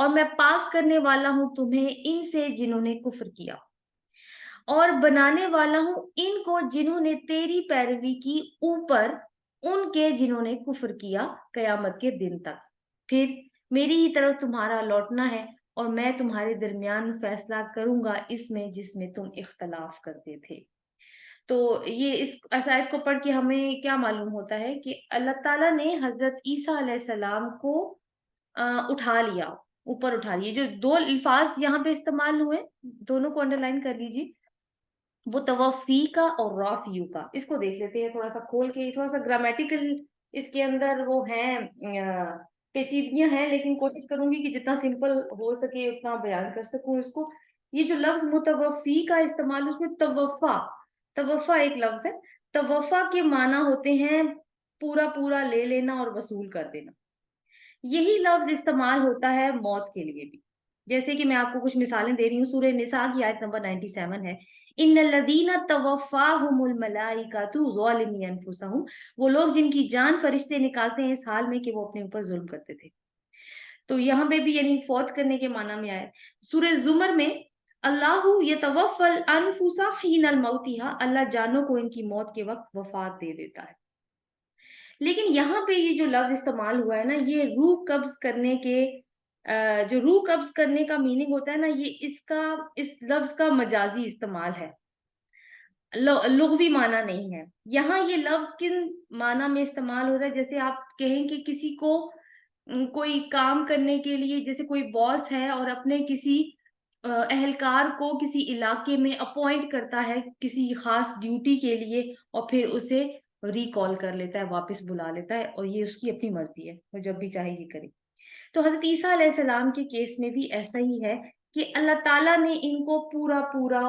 اور میں پاک کرنے والا ہوں تمہیں ان سے جنہوں نے کفر کیا، اور بنانے والا ہوں ان کو جنہوں نے تیری پیروی کی اوپر ان کے جنہوں نے کفر کیا قیامت کے دن تک، پھر میری ہی طرف تمہارا لوٹنا ہے اور میں تمہارے درمیان فیصلہ کروں گا اس میں جس میں تم اختلاف کرتے تھے۔ تو یہ اس آیت کو پڑھ کے ہمیں کیا معلوم ہوتا ہے کہ اللہ تعالیٰ نے حضرت عیسیٰ علیہ السلام کو اٹھا لیا، اوپر اٹھا لیے۔ جو دو الفاظ یہاں پہ استعمال ہوئے دونوں کو انڈر لائن کر لیجیے، وہ توفی کا اور رافیو کا۔ اس کو دیکھ لیتے ہیں تھوڑا سا کھول کے، تھوڑا سا گرامیٹیکل اس کے اندر وہ ہیں پیچیدگیاں ہیں، لیکن کوشش کروں گی کہ جتنا سمپل ہو سکے اتنا بیان کر سکوں اس کو۔ یہ جو لفظ متوفی کا استعمال، اس میں توفا ایک لفظ ہے۔ توفا کے معنی ہوتے ہیں پورا پورا لے لینا اور وصول کر دینا۔ یہی لفظ استعمال ہوتا ہے موت کے لیے بھی، جیسے کہ میں آپ کو کچھ مثالیں دے رہی ہوں۔ سورہ نساء کی آیت نمبر 97 ہے، ان الذین توفاہم الملائکۃ ظالمی انفسہم، وہ لوگ جن کی جان فرشتے نکالتے ہیں اس حال میں کہ وہ اپنے اوپر ظلم کرتے تھے۔ تو یہاں پہ بھی یعنی فوت کرنے کے معنی میں آئے۔ سورہ زمر میں اللہ یتوفی الانفس حین الموتھا، اللہ جانوں کو ان کی موت کے وقت وفات دے دیتا ہے۔ لیکن یہاں پہ یہ جو لفظ استعمال ہوا ہے نا، یہ روح قبض کرنے کے جو روح قبض کرنے کا میننگ ہوتا ہے نا، یہ اس لفظ کا مجازی استعمال ہے، لغوی معنی نہیں ہے۔ یہاں یہ لفظ کن معنی میں استعمال ہو رہا ہے؟ جیسے آپ کہیں کہ کسی کو کوئی کام کرنے کے لیے، جیسے کوئی باس ہے اور اپنے کسی اہلکار کو کسی علاقے میں اپوائنٹ کرتا ہے کسی خاص ڈیوٹی کے لیے، اور پھر اسے ریکال کر لیتا ہے، واپس بلا لیتا ہے، اور یہ اس کی اپنی مرضی ہے، وہ جب بھی چاہے یہ کرے۔ تو حضرت عیسیٰ علیہ السلام کے کیس میں بھی ایسا ہی ہے کہ اللہ تعالیٰ نے ان کو پورا پورا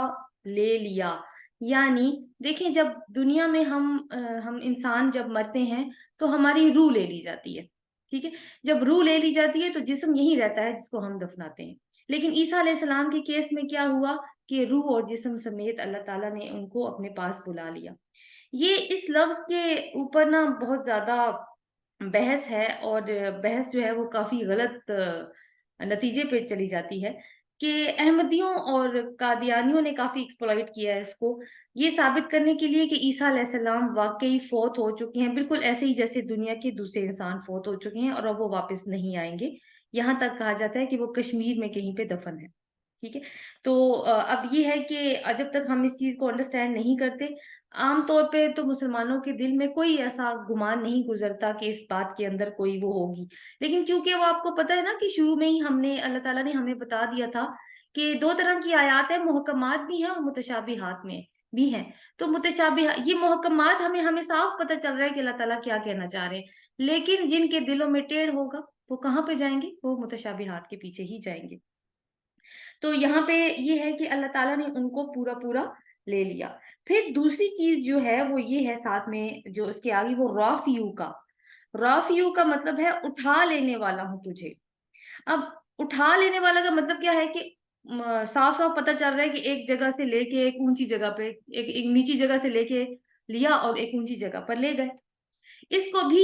لے لیا۔ یعنی دیکھیں، جب دنیا میں ہم انسان جب مرتے ہیں تو ہماری روح لے لی جاتی ہے، ٹھیک ہے؟ جب روح لے لی جاتی ہے تو جسم یہی رہتا ہے جس کو ہم دفناتے ہیں۔ لیکن عیسیٰ علیہ السلام کے کیس میں کیا ہوا کہ روح اور جسم سمیت اللہ تعالیٰ نے ان کو اپنے پاس بلا لیا۔ یہ اس لفظ کے اوپر نا بہت زیادہ بحث ہے، اور بحث جو ہے وہ کافی غلط نتیجے پہ چلی جاتی ہے کہ احمدیوں اور قادیانیوں نے کافی ایکسپلائٹ کیا ہے اس کو، یہ ثابت کرنے کے لیے کہ عیسیٰ علیہ السلام واقعی فوت ہو چکے ہیں، بالکل ایسے ہی جیسے دنیا کے دوسرے انسان فوت ہو چکے ہیں، اور اب وہ واپس نہیں آئیں گے۔ یہاں تک کہا جاتا ہے کہ وہ کشمیر میں کہیں پہ دفن ہے، ٹھیک ہے؟ تو اب یہ ہے کہ جب تک ہم اس چیز کو انڈرسٹینڈ نہیں کرتے، عام طور پہ تو مسلمانوں کے دل میں کوئی ایسا گمان نہیں گزرتا کہ اس بات کے اندر کوئی وہ ہوگی۔ لیکن چونکہ وہ آپ کو پتہ ہے نا کہ شروع میں ہی اللہ تعالیٰ نے ہمیں بتا دیا تھا کہ دو طرح کی آیات ہیں، محکمات بھی ہیں اور متشابہات میں بھی ہیں۔ تو یہ محکمات ہمیں صاف پتہ چل رہا ہے کہ اللہ تعالیٰ کیا کہنا چاہ رہے ہیں، لیکن جن کے دلوں میں ٹیڑھ ہوگا وہ کہاں پہ جائیں گے؟ وہ متشابہات کے پیچھے ہی جائیں گے۔ تو یہاں پہ یہ ہے کہ اللہ تعالیٰ نے ان کو پورا پورا لے لیا۔ پھر دوسری چیز جو ہے وہ یہ ہے ساتھ میں جو اس کے آگے، وہ رافیو کا مطلب ہے اٹھا لینے والا ہوں تجھے۔ اب اٹھا لینے والا کا مطلب کیا ہے کہ صاف صاف پتہ چل رہا ہے کہ ایک جگہ سے لے کے ایک اونچی جگہ پہ، ایک نیچی جگہ سے لے کے لیا اور ایک اونچی جگہ پر لے گئے۔ اس کو بھی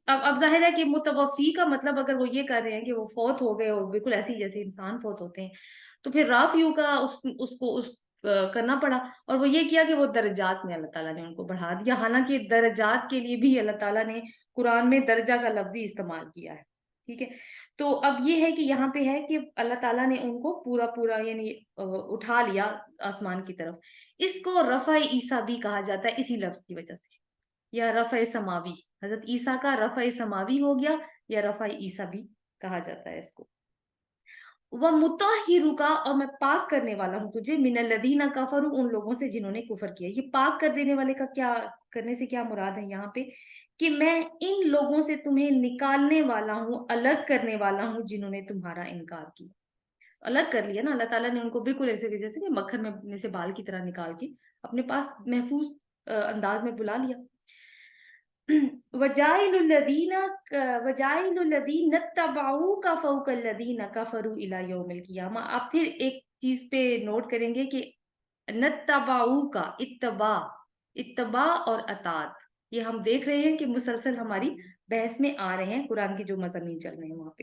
اب ظاہر ہے کہ متوفی کا مطلب اگر وہ یہ کر رہے ہیں کہ وہ فوت ہو گئے اور بالکل ایسے ہی جیسے انسان فوت ہوتے ہیں، تو پھر رافیو کا اس کو کرنا پڑا، اور وہ یہ کیا کہ وہ درجات میں اللہ تعالیٰ نے ان کو بڑھا دیا۔ حالانکہ درجات کے لیے بھی اللہ تعالیٰ نے قرآن میں درجہ کا لفظی استعمال کیا ہے، ٹھیک ہے؟ تو اب یہ ہے کہ یہاں پہ ہے کہ اللہ تعالیٰ نے ان کو پورا پورا یعنی اٹھا لیا آسمان کی طرف۔ اس کو رفع عیسیٰ بھی کہا جاتا ہے اسی لفظ کی وجہ سے، یا رفع سماوی، حضرت عیسیٰ کا رفع سماوی ہو گیا، یا رفع عیسیٰ بھی کہا جاتا ہے اس کو۔ وَمُطَهِّرُكَ، اور میں پاک کرنے والا ہوں تجھے، من الذین کفروا، ان لوگوں سے جنہوں نے کفر کیا۔ یہ پاک کر دینے والے کا کیا کرنے سے کیا مراد ہے یہاں پہ؟ کہ میں ان لوگوں سے تمہیں نکالنے والا ہوں، الگ کرنے والا ہوں جنہوں نے تمہارا انکار کیا۔ الگ کر لیا نا اللہ تعالیٰ نے ان کو، بالکل ایسے جیسے کہ مکھن میں سے بال کی طرح نکال کے اپنے پاس محفوظ انداز میں بلا لیا۔ وَجَائِلُ الَّذِينَ اتَّبَعُوكَ فَوْقَ الَّذِينَ كَفَرُوا إِلَى يَوْمِ الْقِيَامَةِ۔ آپ پھر ایک چیز پہ نوٹ کریں گے کہ نَتَّبَعُوكَ، اتباع اور اطاعت، یہ ہم دیکھ رہے ہیں کہ مسلسل ہماری بحث میں آ رہے ہیں، قرآن کے جو مضامین چل رہے ہیں وہاں پہ۔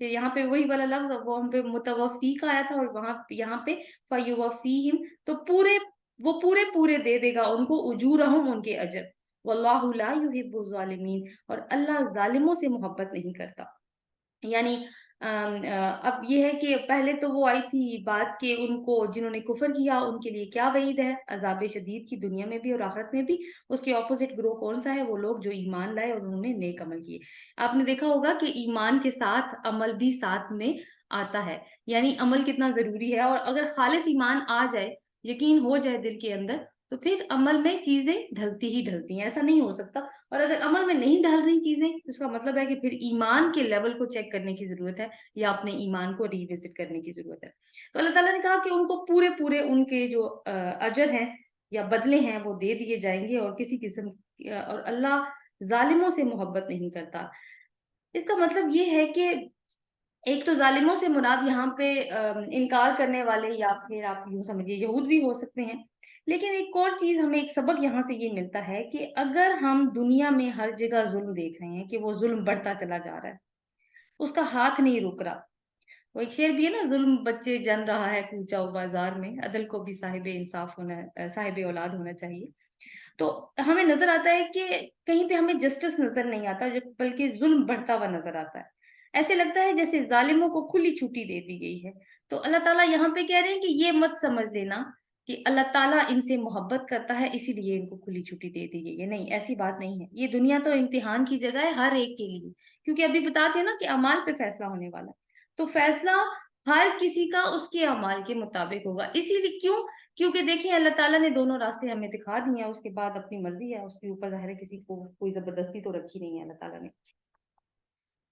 پھر یہاں پہ وہی والا لفظ وہ ہم پہ متوفی کا آیا تھا، اور وہاں یہاں پہ فیوفیہم، تو وہ پورے دے دے گا ان کو اجورہم، ان کے اجر، واللہ لا یحب الظالمین، اور اللہ ظالموں سے محبت نہیں کرتا۔ یعنی اب یہ ہے کہ پہلے تو وہ آئی تھی بات کہ ان کو جنہوں نے کفر کیا ان کے لیے کیا وعید ہے، عذاب شدید کی دنیا میں بھی اور آخرت میں بھی۔ اس کے اپوزٹ گروہ کون سا ہے؟ وہ لوگ جو ایمان لائے اور انہوں نے نیک عمل کیے۔ آپ نے دیکھا ہوگا کہ ایمان کے ساتھ عمل بھی ساتھ میں آتا ہے، یعنی عمل کتنا ضروری ہے، اور اگر خالص ایمان آ جائے، یقین ہو جائے دل کے اندر، تو پھر عمل میں چیزیں ڈھلتی ہی ڈھلتی ہیں، ایسا نہیں ہو سکتا۔ اور اگر عمل میں نہیں ڈھل رہی چیزیں، اس کا مطلب ہے کہ پھر ایمان کے لیول کو چیک کرنے کی ضرورت ہے، یا اپنے ایمان کو ری وزٹ کرنے کی ضرورت ہے۔ تو اللہ تعالیٰ نے کہا کہ ان کو پورے ان کے جو اجر ہیں یا بدلے ہیں وہ دے دیے جائیں گے، اور کسی قسم اور اللہ ظالموں سے محبت نہیں کرتا۔ اس کا مطلب یہ ہے کہ ایک تو ظالموں سے مراد یہاں پہ انکار کرنے والے، یا پھر آپ یوں سمجھیے یہود بھی ہو سکتے ہیں۔ لیکن ایک اور چیز ہمیں ایک سبق یہاں سے یہ ملتا ہے کہ اگر ہم دنیا میں ہر جگہ ظلم دیکھ رہے ہیں کہ وہ ظلم بڑھتا چلا جا رہا ہے، اس کا ہاتھ نہیں رک رہا، وہ ایک شعر بھی ہے نا، ظلم بچے جن رہا ہے کوچہ و بازار میں، عدل کو بھی صاحب انصاف ہونا، صاحب اولاد ہونا چاہیے۔ تو ہمیں نظر آتا ہے کہ کہیں پہ ہمیں جسٹس نظر نہیں آتا، بلکہ ظلم بڑھتا ہوا نظر آتا ہے۔ ایسے لگتا ہے جیسے ظالموں کو کھلی چھٹی دے دی گئی ہے۔ تو اللہ تعالیٰ یہاں پہ کہہ رہے ہیں کہ یہ مت سمجھ لینا کہ اللہ تعالیٰ ان سے محبت کرتا ہے اسی لیے ان کو کھلی چھٹی دے دی گئی ہے، نہیں، ایسی بات نہیں ہے۔ یہ دنیا تو امتحان کی جگہ ہے ہر ایک کے لیے، کیونکہ ابھی بتاتے ہیں نا کہ اعمال پہ فیصلہ ہونے والا ہے، تو فیصلہ ہر کسی کا اس کے اعمال کے مطابق ہوگا۔ اسی لیے کیونکہ دیکھیں اللہ تعالیٰ نے دونوں راستے ہمیں دکھا دیے ہیں، اس کے بعد اپنی مرضی ہے، اس کے اوپر ظاہر ہے کسی کو کوئی زبردستی تو رکھی نہیں ہے اللہ تعالیٰ نے۔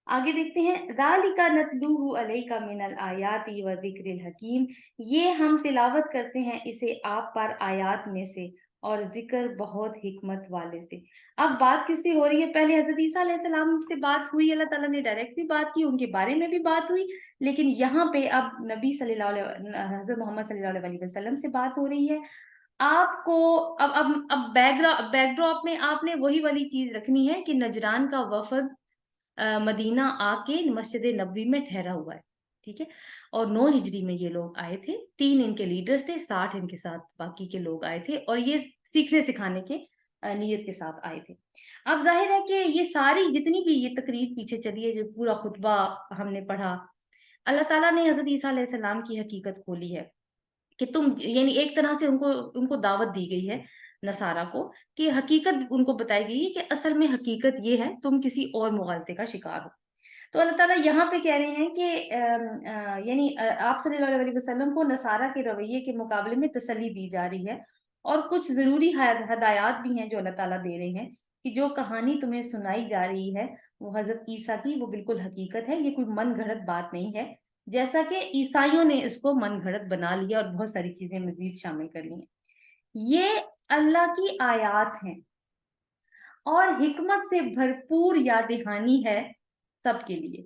آگے دیکھتے ہیں، ذَلِكَ نَتْلُوهُ عَلَيْكَ مِنَ الْآيَاتِ وَذِكْرِ الْحَكِيمِ، یہ ہم تلاوت کرتے ہیں اسے آپ پر آیات میں سے اور ذکر بہت حکمت والے سے۔ اب بات کس سے ہو رہی ہے؟ پہلے حضرت عیسیٰ علیہ السلام سے بات ہوئی، اللہ تعالیٰ نے ڈائریکٹ بھی بات کی، ان کے بارے میں بھی بات ہوئی، لیکن یہاں پہ اب نبی صلی اللہ علیہ حضرت محمد صلی اللہ علیہ وسلم سے بات ہو رہی ہے۔ آپ کو اب بیک ڈراپ میں آپ نے وہی والی چیز رکھنی ہے کہ نجران کا وفد مدینہ آ کے مسجد نبوی میں ٹھہرا ہوا ہے، ٹھیک ہے، اور 9 ہجری میں یہ لوگ آئے تھے، 3 ان کے لیڈرز تھے، 60 ان کے ساتھ باقی کے لوگ آئے تھے، اور یہ سیکھنے سکھانے کے نیت کے ساتھ آئے تھے۔ اب ظاہر ہے کہ یہ ساری جتنی بھی یہ تقریر پیچھے چلی ہے، جو پورا خطبہ ہم نے پڑھا، اللہ تعالیٰ نے حضرت عیسیٰ علیہ السلام کی حقیقت کھولی ہے کہ تم، یعنی ایک طرح سے ان کو دعوت دی گئی ہے نصارہ کو، کہ حقیقت ان کو بتائی گئی ہے کہ اصل میں حقیقت یہ ہے، تم کسی اور مغالطے کا شکار ہو۔ تو اللہ تعالیٰ یہاں پہ کہہ رہے ہیں کہ یعنی آپ صلی اللہ علیہ وسلم کو نصارہ کے رویے کے مقابلے میں تسلی دی جا رہی ہے، اور کچھ ضروری ہدایات بھی ہیں جو اللہ تعالیٰ دے رہے ہیں کہ جو کہانی تمہیں سنائی جا رہی ہے وہ حضرت عیسیٰ کی، وہ بالکل حقیقت ہے، یہ کوئی من گھڑت بات نہیں ہے، جیسا کہ عیسائیوں نے اس کو من گھڑت بنا لیا اور بہت ساری چیزیں مزید شامل کر لی ہیں۔ یہ اللہ کی آیات ہیں اور حکمت سے بھرپور یاد دہانی ہے سب کے لیے،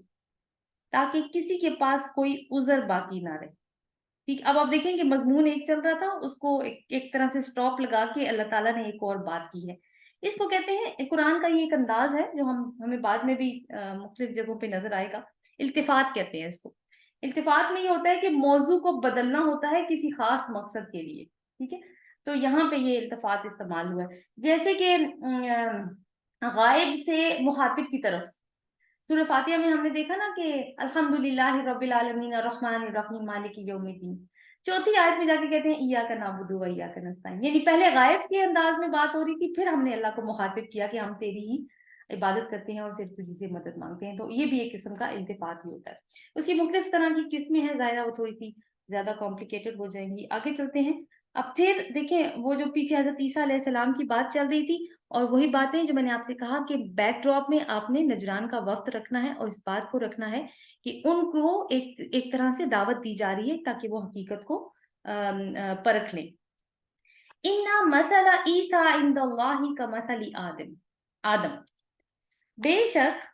تاکہ کسی کے پاس کوئی عذر باقی نہ رہے۔ ٹھیک، اب آپ دیکھیں کہ مضمون ایک چل رہا تھا، اس کو ایک طرح سے سٹاپ لگا کے اللہ تعالیٰ نے ایک اور بات کی ہے۔ اس کو کہتے ہیں، قرآن کا یہ ایک انداز ہے جو ہمیں بعد میں بھی مختلف جگہوں پہ نظر آئے گا، التفات کہتے ہیں اس کو۔ التفات میں یہ ہوتا ہے کہ موضوع کو بدلنا ہوتا ہے کسی خاص مقصد کے لیے، ٹھیک ہے، تو یہاں پہ یہ التفات استعمال ہوا ہے، جیسے کہ غائب سے مخاطب کی طرف سورہ فاتحہ میں ہم نے دیکھا نا کہ الحمدللہ رب العالمین الرحمن الرحیم مالک یوم الدین، چوتھی آیت میں جا کے کہتے ہیں ایاک نعبد و ایاک نستعین، یعنی پہلے غائب کے انداز میں بات ہو رہی تھی، پھر ہم نے اللہ کو مخاطب کیا کہ ہم تیری ہی عبادت کرتے ہیں اور صرف تجھی سے مدد مانگتے ہیں۔ تو یہ بھی ایک قسم کا التفات ہی ہوتا ہے۔ اس کی مختلف طرح کی قسمیں ہیں، ظاہرہ وہ تھوڑی سی زیادہ کمپلیکیٹڈ ہو جائیں گی۔ آگے چلتے ہیں۔ اب پھر دیکھیں وہ جو پیچھے حضرت عیسیٰ علیہ السلام کی بات چل رہی تھی، اور وہی باتیں جو میں نے آپ سے کہا کہ بیک ڈراپ میں آپ نے نجران کا وقت رکھنا ہے، اور اس بات کو رکھنا ہے کہ ان کو ایک طرح سے دعوت دی جا رہی ہے تاکہ وہ حقیقت کو پرکھ لیں۔ اِنَّ مَثَلَ عِیسیٰ عِندَ اللہِ کَمَثَلِ آدم، بے شک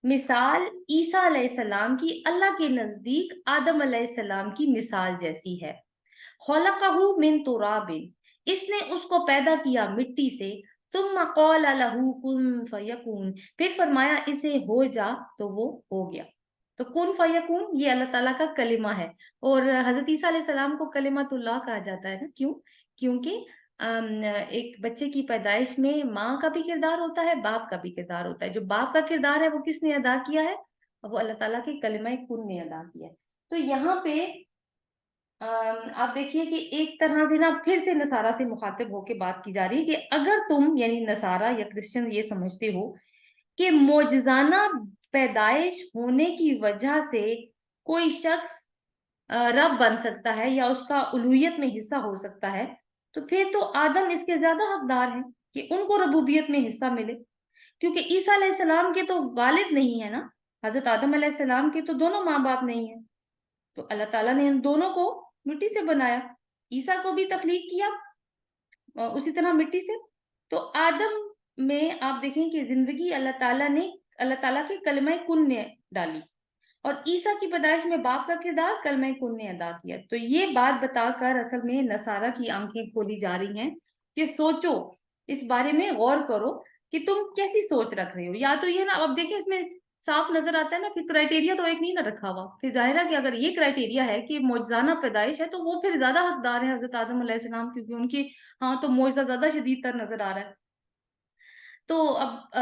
مثال عیسیٰ علیہ السلام کی اللہ کے نزدیک آدم علیہ السلام کی مثال جیسی ہے۔ خلقہ من تراب، اس نے اس کو پیدا کیا مٹی سے، ثم قال له کن فیکون، پھر فرمایا اسے ہو جا تو وہ ہو گیا۔ تو کن فیکون یہ اللہ تعالیٰ کا کلمہ ہے، اور حضرت عیسیٰ علیہ السلام کو کلمۃ اللہ کہا جاتا ہے نا، کیوں؟ کیونکہ ایک بچے کی پیدائش میں ماں کا بھی کردار ہوتا ہے، باپ کا بھی کردار ہوتا ہے۔ جو باپ کا کردار ہے وہ کس نے ادا کیا ہے؟ وہ اللہ تعالیٰ کے کلمہ کن نے ادا کیا ہے۔ تو یہاں پہ آپ دیکھیے کہ ایک طرح سے نا پھر سے نصارہ سے مخاطب ہو کے بات کی جا رہی ہے کہ اگر تم یعنی نصارہ یا کرسچن یہ سمجھتے ہو کہ معجزانہ پیدائش ہونے کی وجہ سے کوئی شخص رب بن سکتا ہے یا اس کا الوہیت میں حصہ ہو سکتا ہے، تو پھر تو آدم اس کے زیادہ حقدار ہیں کہ ان کو ربوبیت میں حصہ ملے، کیونکہ عیسیٰ علیہ السلام کے تو والد نہیں ہے نا، حضرت آدم علیہ السلام کے تو دونوں ماں باپ نہیں ہیں، تو اللہ تعالیٰ نے ان دونوں کو مٹی سے بنایا، عیسیٰ کو بھی تخلیق کیا اسی طرح مٹی سے۔ تو آدم میں آپ دیکھیں کہ زندگی اللہ تعالیٰ کے کلمہ کن نے ڈالی، اور عیسیٰ کی پیدائش میں باپ کا کردار کلمہ کن نے ادا کیا۔ تو یہ بات بتا کر اصل میں نصارہ کی آنکھیں کھولی جا رہی ہیں کہ سوچو، اس بارے میں غور کرو کہ تم کیسی سوچ رکھ رہے ہو۔ یا تو یہ نا، اب دیکھیں اس میں صاف نظر آتا ہے نا، پھر کرائٹیریا تو ایک نہیں نہ رکھا ہوا، پھر ظاہر ہے کہ اگر یہ کرائٹیریا ہے کہ معجزانہ پیدائش ہے تو وہ پھر زیادہ حقدار ہے حضرت آدم علیہ السلام، کیونکہ ان کی ہاں تو معجزہ زیادہ شدید تر نظر آ رہا ہے۔ تو اب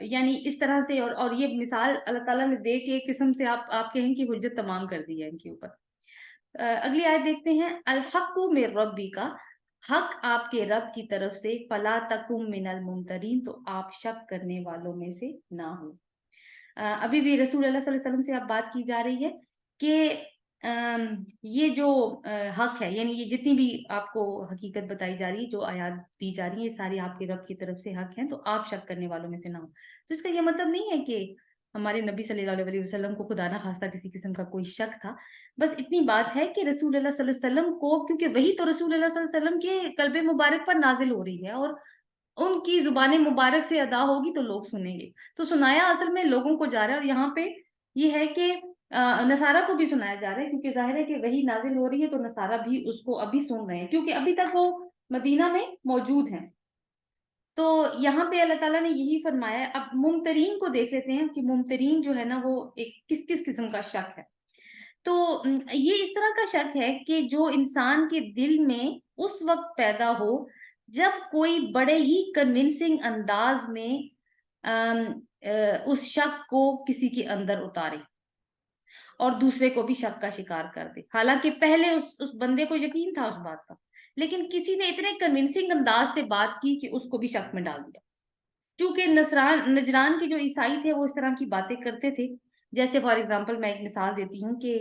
یعنی اس طرح سے اور یہ مثال اللہ تعالیٰ نے دے کے ایک قسم سے آپ کہیں کہ حجت تمام کر دی ہے ان کے اوپر۔ اگلی آیت دیکھتے ہیں، الحق من ربی کا، حق آپ کے رب کی طرف سے، فلا تکم من الممترین، تو آپ شک کرنے والوں میں سے نہ ہو۔ ابھی بھی رسول اللہ صلی اللہ علیہ وسلم سے اب بات کی جا رہی ہے کہ یہ جو حق ہے، یعنی یہ جتنی بھی آپ کو حقیقت بتائی جا رہی ہے، جو آیات دی جا رہی ہیں، یہ ساری آپ کے رب کی طرف سے حق ہیں، تو آپ شک کرنے والوں میں سے نہ ہو۔ تو اس کا یہ مطلب نہیں ہے کہ ہمارے نبی صلی اللہ علیہ وسلم کو خدا نہ خواستہ کسی قسم کا کوئی شک تھا، بس اتنی بات ہے کہ رسول اللہ صلی اللہ علیہ وسلم کو، کیونکہ وہی تو رسول اللہ صلی اللہ علیہ وسلم کے قلب مبارک پر نازل ہو رہی ہے اور ان کی زبان مبارک سے ادا ہوگی تو لوگ سنیں گے، تو سنایا اصل میں لوگوں کو جا رہا ہے۔ اور یہاں پہ یہ ہے کہ نصارہ کو بھی سنایا جا رہا ہے، کیونکہ ظاہر ہے کہ وہی نازل ہو رہی ہے تو نصارہ بھی اس کو ابھی سن رہے ہیں، کیونکہ ابھی تک وہ مدینہ میں موجود ہیں۔ تو یہاں پہ اللہ تعالیٰ نے یہی فرمایا ہے۔ اب ممترین کو دیکھ لیتے ہیں کہ ممترین جو ہے نا وہ ایک کس کس قسم کا شک ہے۔ تو یہ اس طرح کا شک ہے کہ جو انسان کے دل میں اس وقت پیدا ہو جب کوئی بڑے ہی کنونسنگ انداز میں اس شک کو کسی کے اندر اتارے اور دوسرے کو بھی شک کا شکار کر دے، حالانکہ پہلے اس بندے کو یقین تھا اس بات کا، لیکن کسی نے اتنے کنونسنگ انداز سے بات کی کہ اس کو بھی شک میں ڈال دیا۔ چونکہ نجران کے جو عیسائی تھے وہ اس طرح کی باتیں کرتے تھے، جیسے فار ایگزامپل میں ایک مثال دیتی ہوں کہ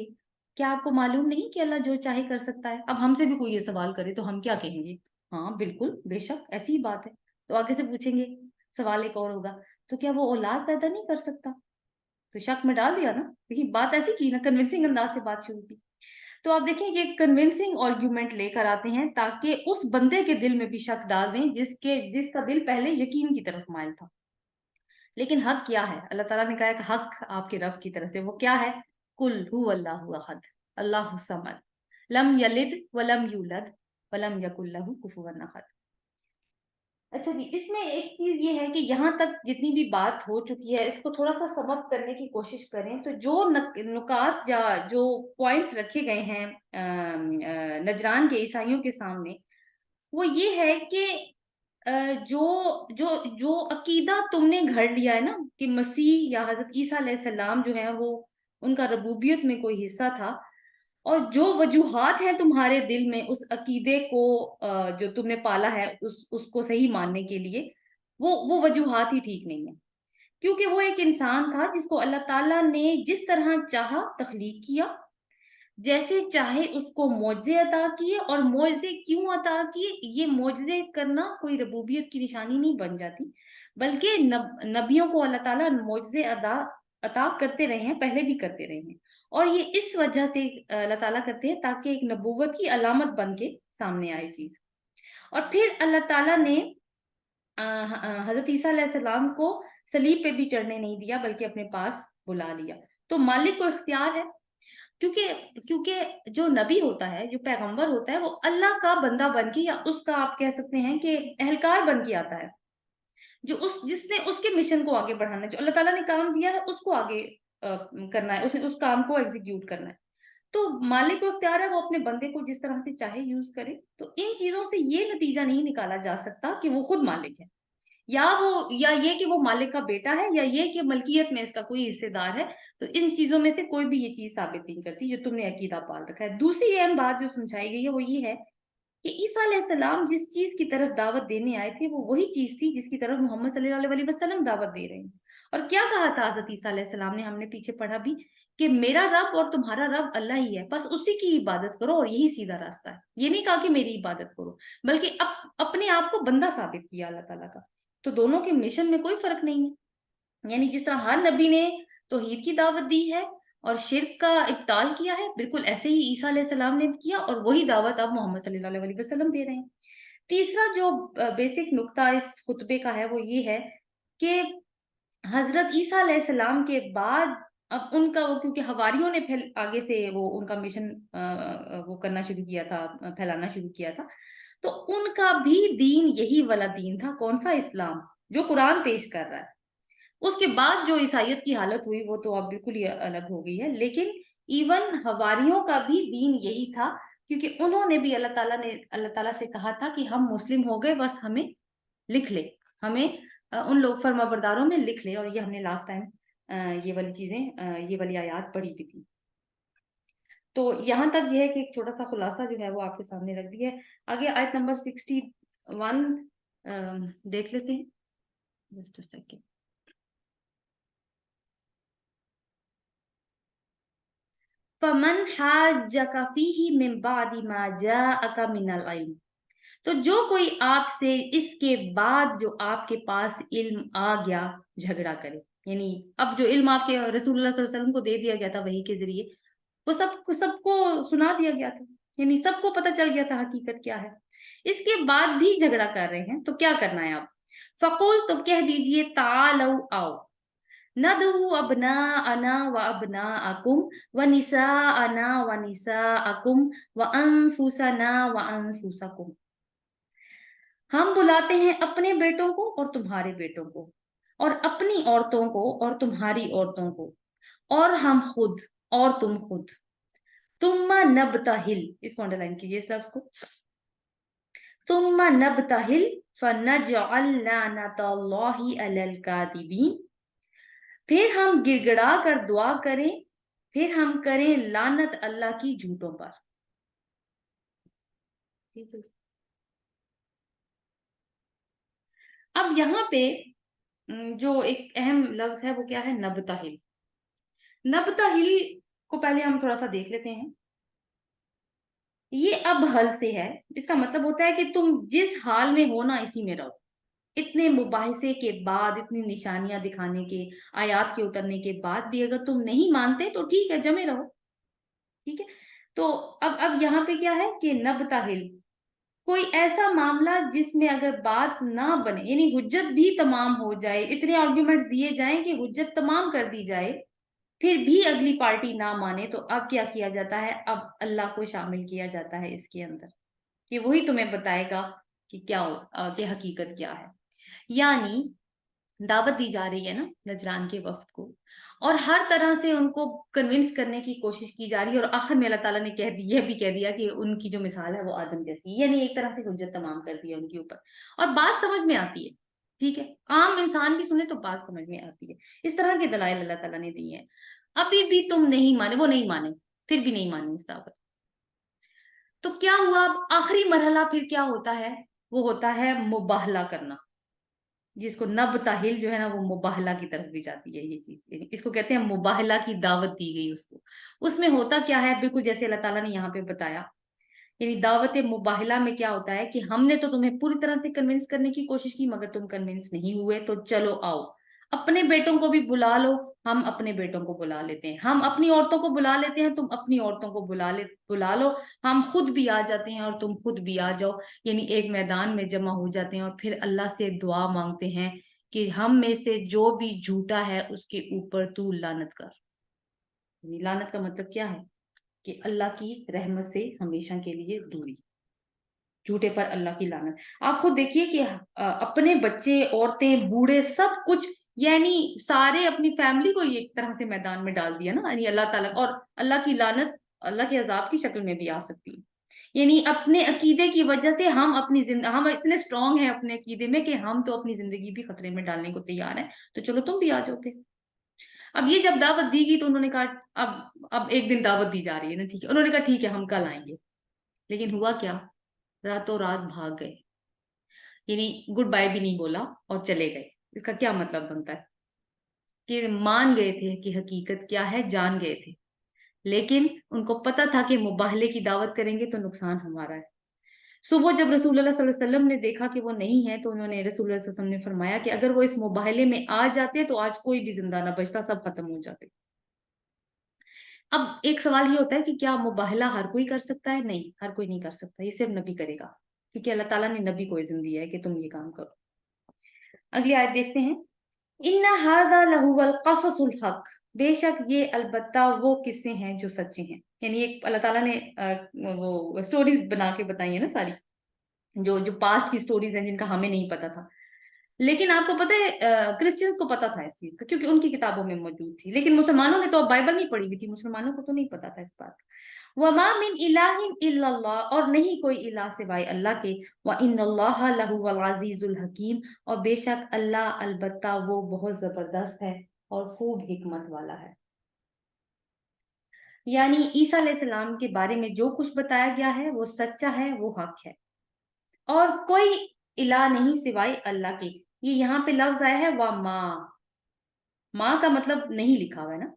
کیا آپ کو معلوم نہیں کہ اللہ جو چاہے کر سکتا ہے؟ اب ہم سے بھی کوئی یہ سوال کرے تو ہم کیا کہیں گے؟ ہاں بالکل، بے شک ایسی ہی بات ہے۔ تو آگے سے پوچھیں گے، سوال ایک اور ہوگا، تو کیا وہ اولاد پیدا نہیں کر سکتا؟ تو شک میں ڈال دیا نا، دیکھیے بات ایسی کی نا، کنونسنگ انداز سے بات شروع کی۔ تو آپ دیکھیں کہ ایک کنونسنگ آرگیومنٹ لے کر آتے ہیں تاکہ اس بندے کے دل میں بھی شک ڈال دیں جس کا دل پہلے یقین کی طرف مائل تھا۔ لیکن حق کیا ہے؟ اللہ تعالیٰ نے کہا کہ حق آپ کے رب کی طرف سے، وہ کیا ہے؟ قل هو اللہ احد اللہ الصمد لم یلد ولم یولد ولم یکن لہ کفوا احد۔ اچھا جی، اس میں ایک چیز یہ ہے کہ یہاں تک جتنی بھی بات ہو چکی ہے اس کو تھوڑا سا سم اپ کرنے کی کوشش کریں تو جو نکات یا جو پوائنٹس رکھے گئے ہیں نجران کے عیسائیوں کے سامنے، وہ یہ ہے کہ جو جو جو عقیدہ تم نے گھڑ لیا ہے نا کہ مسیح یا حضرت عیسیٰ علیہ السلام جو ہے وہ ان کا ربوبیت میں کوئی حصہ تھا، اور جو وجوہات ہیں تمہارے دل میں اس عقیدے کو جو تم نے پالا ہے اس کو صحیح ماننے کے لیے، وہ وجوہات ہی ٹھیک نہیں ہیں، کیونکہ وہ ایک انسان تھا جس کو اللہ تعالیٰ نے جس طرح چاہا تخلیق کیا، جیسے چاہے اس کو معجزے عطا کیے، اور معجزے کیوں عطا کیے؟ یہ معجزے کرنا کوئی ربوبیت کی نشانی نہیں بن جاتی، بلکہ نبیوں کو اللہ تعالیٰ معجزے عطا کرتے رہے ہیں، پہلے بھی کرتے رہے ہیں، اور یہ اس وجہ سے اللہ تعالیٰ کرتے ہیں تاکہ ایک نبوت کی علامت بن کے سامنے آئے چیز۔ اور پھر اللہ تعالیٰ نے حضرت عیسیٰ علیہ السلام کو صلیب پہ بھی چڑھنے نہیں دیا بلکہ اپنے پاس بلا لیا۔ تو مالک کو اختیار ہے، کیونکہ جو نبی ہوتا ہے، جو پیغمبر ہوتا ہے، وہ اللہ کا بندہ بن کے، یا اس کا آپ کہہ سکتے ہیں کہ اہلکار بن کے آتا ہے، جس نے اس کے مشن کو آگے بڑھانا ہے، جو اللہ تعالیٰ نے کام دیا ہے اس کو آگے کرنا ہے، اس نے اس کام کو ایگزیکیوٹ کرنا ہے۔ تو مالک کو اختیار ہے وہ اپنے بندے کو جس طرح سے چاہے یوز کرے۔ تو ان چیزوں سے یہ نتیجہ نہیں نکالا جا سکتا کہ وہ خود مالک ہے، یا یہ کہ وہ مالک کا بیٹا ہے، یا یہ کہ ملکیت میں اس کا کوئی حصے دار ہے۔ تو ان چیزوں میں سے کوئی بھی یہ چیز ثابت نہیں کرتی جو تم نے عقیدہ پال رکھا ہے۔ دوسری اہم بات جو سمجھائی گئی ہے وہ یہ ہے کہ عیسیٰ علیہ السلام جس چیز کی طرف دعوت دینے آئے تھے وہ وہی چیز تھی جس کی طرف محمد صلی اللہ علیہ وسلم دعوت دے رہے ہیں۔ اور کیا کہا تھا حضرت عیسیٰ علیہ السلام نے، ہم نے پیچھے پڑھا بھی کہ میرا رب اور تمہارا رب اللہ ہی ہے، بس اسی کی عبادت کرو اور یہی سیدھا راستہ ہے۔ یہ نہیں کہا کہ میری عبادت کرو، بلکہ اپنے آپ کو بندہ ثابت کیا اللہ تعالیٰ کا۔ تو دونوں کے مشن میں کوئی فرق نہیں ہے، یعنی جس طرح ہر نبی نے توحید کی دعوت دی ہے اور شرک کا ابطال کیا ہے، بالکل ایسے ہی عیسیٰ علیہ السلام نے کیا، اور وہی دعوت اب محمد صلی اللہ علیہ وسلم دے رہے ہیں۔ تیسرا جو بیسک نقطہ اس خطبے کا ہے وہ یہ ہے کہ حضرت عیسیٰ علیہ السلام کے بعد اب ان کا کیونکہ حواریوں نے پھر آگے سے وہ ان کا مشن وہ کرنا شروع کیا تھا، پھیلانا شروع کیا تھا، تو ان کا بھی دین یہی والا دین تھا۔ کون سا؟ اسلام، جو قرآن پیش کر رہا ہے۔ اس کے بعد جو عیسائیت کی حالت ہوئی وہ تو اب بالکل ہی الگ ہو گئی ہے، لیکن ایون حواریوں کا بھی دین یہی تھا، کیونکہ انہوں نے بھی اللہ تعالیٰ سے کہا تھا کہ ہم مسلم ہو گئے، بس ہمیں لکھ لے، ہمیں ان لوگ فرما برداروں میں لکھ لے۔ اور یہ ہم نے لاسٹ ٹائم یہ والی چیزیں یہ والی آیات پڑھی بھی تھی۔ تو یہاں تک یہ ہے کہ ایک چھوٹا سا خلاصہ جو ہے وہ آپ کے سامنے رکھ دیا ہے۔ آگے آیت نمبر 61 دیکھ لیتے ہیں، جسٹ اے سیکنڈ۔ فَمَنْ حَاجَّكَ فِيهِ مِنْ بَعْدِ مَا جَاءَكَ مِنَ الْعِلْمِ، تو جو کوئی آپ سے اس کے بعد جو آپ کے پاس علم آ گیا جھگڑا کرے، یعنی اب جو علم آپ کے رسول اللہ صلی اللہ علیہ وسلم کو دے دیا گیا تھا وحی کے ذریعے، وہ سب کو سنا دیا گیا تھا، یعنی سب کو پتہ چل گیا تھا حقیقت کیا ہے، اس کے بعد بھی جھگڑا کر رہے ہیں، تو کیا کرنا ہے آپ؟ فَقُلْ، تو کہہ دیجئے، تَعَالَوْا، آؤ، نَدْعُو أَبْنَاءَنَا وَأَبْنَاءَكُمْ وَنِسَاءَنَا وَنِسَاءَكُمْ وَأَنفُسَنَا وَأَنفُسَكُمْ، ہم بلاتے ہیں اپنے بیٹوں کو اور تمہارے بیٹوں کو، اور اپنی عورتوں کو اور تمہاری عورتوں کو، اور ہم خود اور تم خود، ثم نبتہل، اس کو انڈرلائن کیجیے اس لفظ کو، ثم نبتہل فنجعل لعنت اللہ علی الکاذبین، پھر ہم گڑ گڑا کر دعا کریں، پھر ہم کریں لعنت اللہ کی جھوٹوں پر۔ اب یہاں پہ جو ایک اہم لفظ ہے وہ کیا ہے؟ نبتہل۔ نبتہل کو پہلے ہم تھوڑا سا دیکھ لیتے ہیں۔ یہ اب حل سے ہے، اس کا مطلب ہوتا ہے کہ تم جس حال میں ہو نا اسی میں رہو۔ اتنے مباحثے کے بعد، اتنی نشانیاں دکھانے کے، آیات کے اترنے کے بعد بھی اگر تم نہیں مانتے تو ٹھیک ہے، جمے رہو، ٹھیک ہے۔ تو اب یہاں پہ کیا ہے کہ نبتہل، کوئی ایسا معاملہ جس میں اگر بات نہ بنے، یعنی حجت بھی تمام ہو جائے، اتنے آرگیومنٹس دیے جائیں کہ حجت تمام کر دی جائے، پھر بھی اگلی پارٹی نہ مانے، تو اب کیا کیا جاتا ہے؟ اب اللہ کو شامل کیا جاتا ہے اس کے اندر، کہ وہی تمہیں بتائے گا کہ کیا ہو، کہ حقیقت کیا ہے۔ یعنی دعوت دی جا رہی ہے نا نجران کے وفد کو، اور ہر طرح سے ان کو کنونس کرنے کی کوشش کی جا رہی ہے، اور آخر میں اللہ تعالیٰ نے یہ بھی کہہ دیا کہ ان کی جو مثال ہے وہ آدم جیسی، یعنی ایک طرح سے حجت تمام کر دی ہے ان کے اوپر، اور بات سمجھ میں آتی ہے، ٹھیک ہے، عام انسان بھی سنے تو بات سمجھ میں آتی ہے۔ اس طرح کے دلائل اللہ تعالیٰ نے دی ہیں، ابھی بھی تم نہیں مانے، وہ نہیں مانے، پھر بھی نہیں مانے اس دعوت۔ تو کیا ہوا؟ اب آخری مرحلہ پھر کیا ہوتا ہے؟ وہ ہوتا ہے مباہلہ کرنا، جس کو نبتہل جو ہے نا وہ مباہلہ کی طرف بھی جاتی ہے یہ چیز، یعنی اس کو کہتے ہیں مباہلہ کی دعوت دی گئی اس کو۔ اس میں ہوتا کیا ہے؟ بالکل جیسے اللہ تعالیٰ نے یہاں پہ بتایا، یعنی دعوت مباہلہ میں کیا ہوتا ہے کہ ہم نے تو تمہیں پوری طرح سے کنونس کرنے کی کوشش کی، مگر تم کنونس نہیں ہوئے، تو چلو آؤ، اپنے بیٹوں کو بھی بلا لو، ہم اپنے بیٹوں کو بلا لیتے ہیں، ہم اپنی عورتوں کو بلا لیتے ہیں، تم اپنی عورتوں کو بلا لو، ہم خود بھی آ جاتے ہیں اور تم خود بھی آ جاؤ، یعنی ایک میدان میں جمع ہو جاتے ہیں، اور پھر اللہ سے دعا مانگتے ہیں کہ ہم میں سے جو بھی جھوٹا ہے اس کے اوپر تو لعنت کر۔ یعنی لعنت کا مطلب کیا ہے؟ کہ اللہ کی رحمت سے ہمیشہ کے لیے دوری، جھوٹے پر اللہ کی لعنت۔ آپ خود دیکھیے کہ اپنے بچے، عورتیں، بوڑھے، سب کچھ، یعنی سارے اپنی فیملی کو یہ ایک طرح سے میدان میں ڈال دیا نا، یعنی اللہ تعالیٰ، اور اللہ کی لعنت اللہ کے عذاب کی شکل میں بھی آ سکتی ہے۔ یعنی اپنے عقیدے کی وجہ سے ہم ہم اتنے اسٹرانگ ہیں اپنے عقیدے میں کہ ہم تو اپنی زندگی بھی خطرے میں ڈالنے کو تیار ہیں، تو چلو تم بھی آ جاؤ پھر۔ اب یہ جب دعوت دی گئی تو انہوں نے کہا اب ایک دن دعوت دی جا رہی ہے نا، ٹھیک ہے، انہوں نے کہا ٹھیک ہے ہم کل آئیں گے، لیکن ہوا کیا، راتوں رات بھاگ گئے، یعنی گڈ بائی بھی نہیں بولا اور چلے گئے۔ اس کا کیا مطلب بنتا ہے کہ مان گئے تھے کہ حقیقت کیا ہے، جان گئے تھے، لیکن ان کو پتا تھا کہ مباہلے کی دعوت کریں گے تو نقصان ہمارا ہے۔ صبح جب رسول اللہ صلی اللہ علیہ وسلم نے دیکھا کہ وہ نہیں ہے، تو انہوں نے رسول اللہ صلی اللہ علیہ وسلم نے فرمایا کہ اگر وہ اس مباہلے میں آ جاتے تو آج کوئی بھی زندہ نہ بچتا، سب ختم ہو جاتے۔ اب ایک سوال یہ ہوتا ہے کہ کیا مباہلہ ہر کوئی کر سکتا ہے؟ نہیں، ہر کوئی نہیں کر سکتا، یہ صرف نبی کرے گا، کیونکہ اللہ تعالیٰ نے نبی کو اذن دیا ہے کہ تم یہ کام کرو۔ اگلی آیت دیکھتے ہیں، ان ھذا لہو القصص الحق، بے شک یہ البتہ وہ قصے ہیں جو سچے ہیں، یعنی ایک اللہ تعالیٰ نے وہ سٹوریز بنا کے بتائی ہیں نا ساری، جو پاسٹ کی سٹوریز ہیں جن کا ہمیں نہیں پتا تھا، لیکن آپ کو پتہ ہے کرسچنس کو پتا تھا اس چیز کا، کیونکہ ان کی کتابوں میں موجود تھی، لیکن مسلمانوں نے تو اب بائبل نہیں پڑھی ہوئی تھی، مسلمانوں کو تو نہیں پتا تھا اس بات کا۔ وما من الہ الا اللہ، اور نہیں کوئی الہ سوائے اللہ کے، وان اللہ لہو العزیز الحکیم، اور بے شک اللہ البتہ وہ بہت زبردست ہے اور خوب حکمت والا ہے۔ یعنی عیسیٰ علیہ السلام کے بارے میں جو کچھ بتایا گیا ہے وہ سچا ہے، وہ حق ہے، اور کوئی الہ نہیں سوائے اللہ کے۔ یہ یہاں پہ لفظ آیا ہے وما، ماں کا مطلب نہیں لکھا ہوا ہے نا،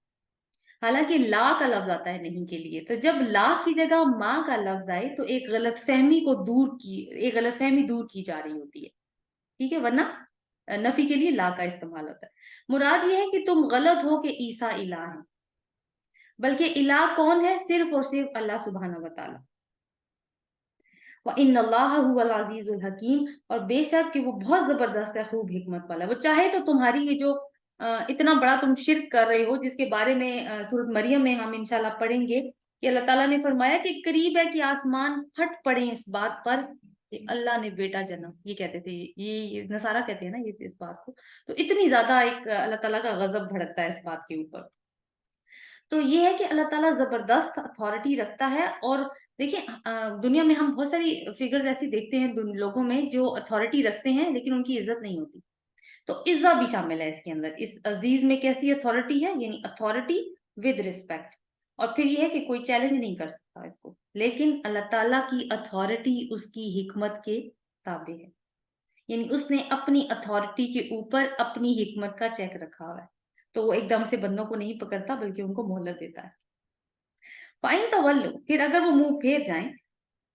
حالانکہ لا کا لفظ آتا ہے نہیں کے لیے، تو جب لا کی جگہ ماں کا لفظ آئے تو ایک غلط فہمی دور کی جا رہی ہوتی ہے، ٹھیک ہے، ورنہ نفی کے لیے لا کا استعمال ہوتا ہے۔ مراد یہ ہے کہ تم غلط ہو کہ عیسیٰ الہ ہے، بلکہ الہ کون ہے؟ صرف اور صرف اللہ سبحانہ و تعالیٰ۔ وَإِنَّ اللَّهَ هُوَ الْعَزِيزُ الْحَكِيمُ، اور بے شک کہ وہ بہت زبردست ہے، خوب حکمت والا ہے۔ وہ چاہے تو تمہاری یہ جو اتنا بڑا تم شرک کر رہے ہو، جس کے بارے میں سورۃ مریم میں ہم انشاءاللہ پڑھیں گے کہ اللہ تعالیٰ نے فرمایا کہ قریب ہے کہ آسمان پھٹ پڑے اس بات پر کہ اللہ نے بیٹا جنم، یہ کہتے تھے، یہ نصارہ کہتے ہیں نا یہ اس بات کو، تو اتنی زیادہ ایک اللہ تعالیٰ کا غضب بھڑکتا ہے اس بات کے اوپر۔ تو یہ ہے کہ اللہ تعالیٰ زبردست اتھارٹی رکھتا ہے، اور دیکھیں دنیا میں ہم بہت ساری فگرز ایسی دیکھتے ہیں لوگوں میں جو اتھارٹی رکھتے ہیں لیکن ان کی عزت نہیں ہوتی، تو عزت بھی شامل ہے اس کے اندر۔ اس عزیز میں کیسی اتھارٹی ہے؟ یعنی اتھارٹی ود رسپیکٹ، اور پھر یہ ہے کہ کوئی چیلنج نہیں کر سکتا اس کو، لیکن اللہ تعالیٰ کی اتھارٹی اس کی حکمت کے تابع ہے، یعنی اس نے اپنی اتھارٹی کے اوپر اپنی حکمت کا چیک رکھا ہوا ہے، تو وہ ایک دم سے بندوں کو نہیں پکڑتا بلکہ ان کو مہلت دیتا ہے۔ فَإِن تَوَلُّوا، پھر اگر وہ منہ پھیر جائیں،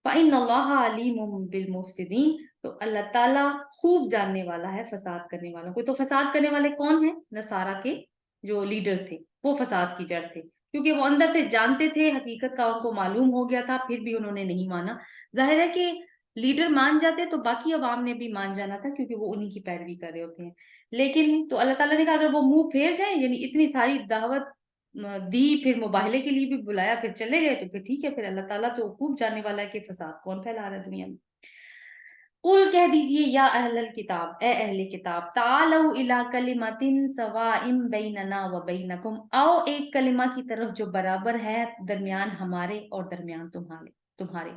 فَإِنَّ اللَّهَ عَلِيمٌ بِالْمُفْسِدِينَ، تو اللہ تعالیٰ خوب جاننے والا ہے فساد کرنے والوں کو۔ تو فساد کرنے والے کون ہیں؟ نصارہ کے جو لیڈرز تھے، وہ فساد کی جڑ تھے، کیونکہ وہ اندر سے جانتے تھے، حقیقت کا ان کو معلوم ہو گیا تھا، پھر بھی انہوں نے نہیں مانا۔ ظاہر ہے کہ لیڈر مان جاتے تو باقی عوام نے بھی مان جانا تھا، کیونکہ وہ انہی کی پیروی کر رہے ہوتے ہیں، لیکن تو اللہ تعالیٰ نے کہا اگر وہ منہ پھیر جائیں، یعنی اتنی ساری دعوت دی، پھر مباہلے کے لیے بھی بلایا، پھر چلے گئے، تو پھر ٹھیک ہے، پھر اللہ تعالیٰ تو خوب جاننے والا ہے کہ فساد کون پھیلا رہا ہے دنیا میں۔ قل کہہ دیجئے یا اہل الکتاب، اے اہل کتاب، تعالوا الی کلمۃ سواء بیننا و بینکم، آؤ ایک کلمہ کی طرف جو برابر ہے درمیان ہمارے اور درمیان تمہارے۔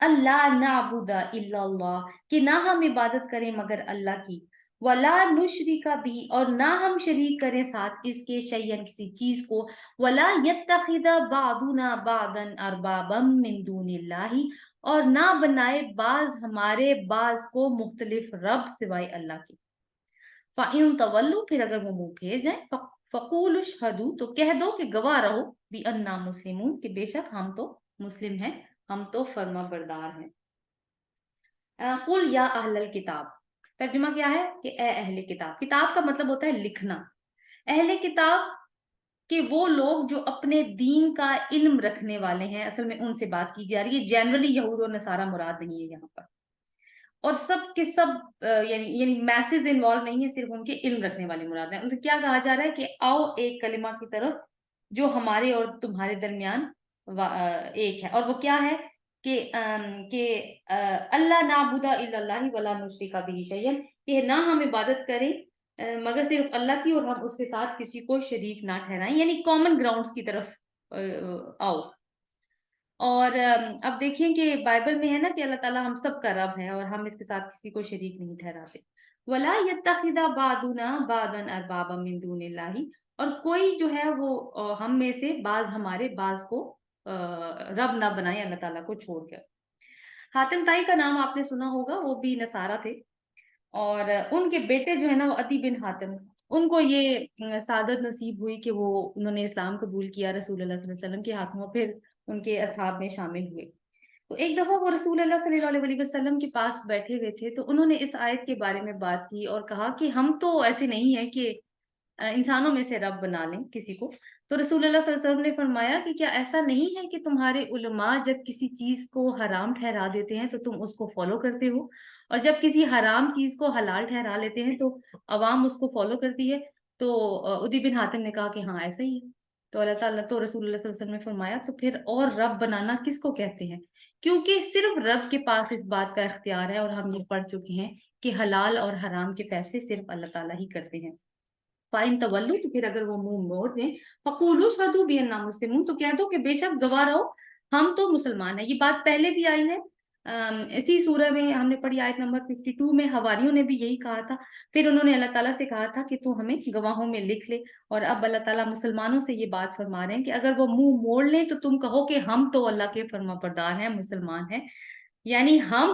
اللہ نعبد الا اللہ، کہ نہ ہم عبادت کریں مگر اللہ کی، ولا نشرک بھی، اور نہ ہم شریک کریں ساتھ اس کے شیئن کسی چیز کو، ولا یتخذ بعضنا بعضا اربابا من دون اللہ، اور نہ بنائے بعض ہمارے بعض کو مختلف رب سوائے اللہ کے۔ فَإِن تَوَلُّوا، پھر اگر وہ منہ پھیر جائیں، فَقُولُوا اشْهَدُوا، تو کہہ دو کہ گواہ رہو، بِأَنَّا مُسْلِمُونَ، کہ بے شک ہم تو مسلم ہیں، ہم تو فرما بردار ہیں۔ قُلْ یا اہل الکتاب، ترجمہ کیا ہے کہ اے اہل کتاب۔ کتاب کا مطلب ہوتا ہے لکھنا۔ اہل کتاب کہ وہ لوگ جو اپنے دین کا علم رکھنے والے ہیں، اصل میں ان سے بات کی جا رہی ہے، جنرلی یہود اور نصارہ مراد نہیں ہے یہاں پر، اور سب کے سب یعنی میسز انوالو نہیں ہے، صرف ان کے علم رکھنے والے مراد ہیں۔ ان سے کیا کہا جا رہا ہے کہ آؤ ایک کلمہ کی طرف جو ہمارے اور تمہارے درمیان ایک ہے، اور وہ کیا ہے کہ اللہ نعبد الا اللہ ولا نشرک بہ شیئا، کہ نہ ہم عبادت کریں مگر صرف اللہ کی، اور ہم اس کے ساتھ کسی کو شریک نہ ٹھہرائیں، یعنی کامن گراؤنڈز کی طرف آؤ۔ اور اب دیکھیں کہ بائبل میں ہے نا کہ اللہ تعالیٰ ہم سب کا رب ہے اور ہم اس کے ساتھ کسی کو شریک نہیں ٹھہراتے۔ وَلَا يَتَّخِذَ بَعْضُنَا بَعْضًا أَرْبَابًا مِّن دُونِ اللَّهِ، اور کوئی جو ہے وہ ہم میں سے بعض ہمارے بعض کو رب نہ بنائے اللہ تعالیٰ کو چھوڑ کر۔ حاتم طائی کا نام آپ نے سنا ہوگا، وہ بھی نصارہ تھے، اور ان کے بیٹے جو ہے نا وہ عدی بن حاتم، ان کو یہ سعادت نصیب ہوئی کہ انہوں نے اسلام قبول کیا رسول اللہ صلی اللہ علیہ وسلم کے ہاتھوں، پھر ان کے اصحاب میں شامل ہوئے۔ تو ایک دفعہ وہ رسول اللہ صلی اللہ علیہ وسلم کے پاس بیٹھے ہوئے تھے، تو انہوں نے اس آیت کے بارے میں بات کی اور کہا کہ ہم تو ایسے نہیں ہیں کہ انسانوں میں سے رب بنا لیں کسی کو۔ تو رسول اللہ صلی اللہ علیہ وسلم نے فرمایا کہ کیا ایسا نہیں ہے کہ تمہارے علماء جب کسی چیز کو حرام ٹھہرا دیتے ہیں تو تم اس کو فالو کرتے ہو، اور جب کسی حرام چیز کو حلال ٹھہرا لیتے ہیں تو عوام اس کو فالو کرتی ہے؟ تو عدی بن حاتم نے کہا کہ ہاں ایسا ہی ہے۔ تو اللہ تعالیٰ تو رسول اللہ صلی اللہ علیہ وسلم نے فرمایا تو پھر اور رب بنانا کس کو کہتے ہیں؟ کیونکہ صرف رب کے پاس اس بات کا اختیار ہے، اور ہم یہ پڑھ چکے ہیں کہ حلال اور حرام کے فیصلے صرف اللہ تعالیٰ ہی کرتے ہیں۔ فَإِن تَوَلُّوا، تو پھر اگر وہ منہ موڑ دیں، فَقُولُوا اشْهَدُوا بِأَنَّا مُسْلِمُونَ، تو کہہ دو کہ بے شک گواہ رہو ہم تو مسلمان ہیں۔ یہ بات پہلے بھی آئی ہے، اسی سورہ میں ہم نے پڑھی آیت نمبر 52 میں، حواریوں نے بھی یہی کہا تھا۔ پھر انہوں نے اللہ تعالیٰ سے کہا تھا کہ تو ہمیں گواہوں میں لکھ لے، اور اب اللہ تعالیٰ مسلمانوں سے یہ بات فرما رہے ہیں کہ اگر وہ منہ موڑ لیں تو تم کہو کہ ہم تو اللہ کے فرما بردار ہیں، مسلمان ہیں، یعنی ہم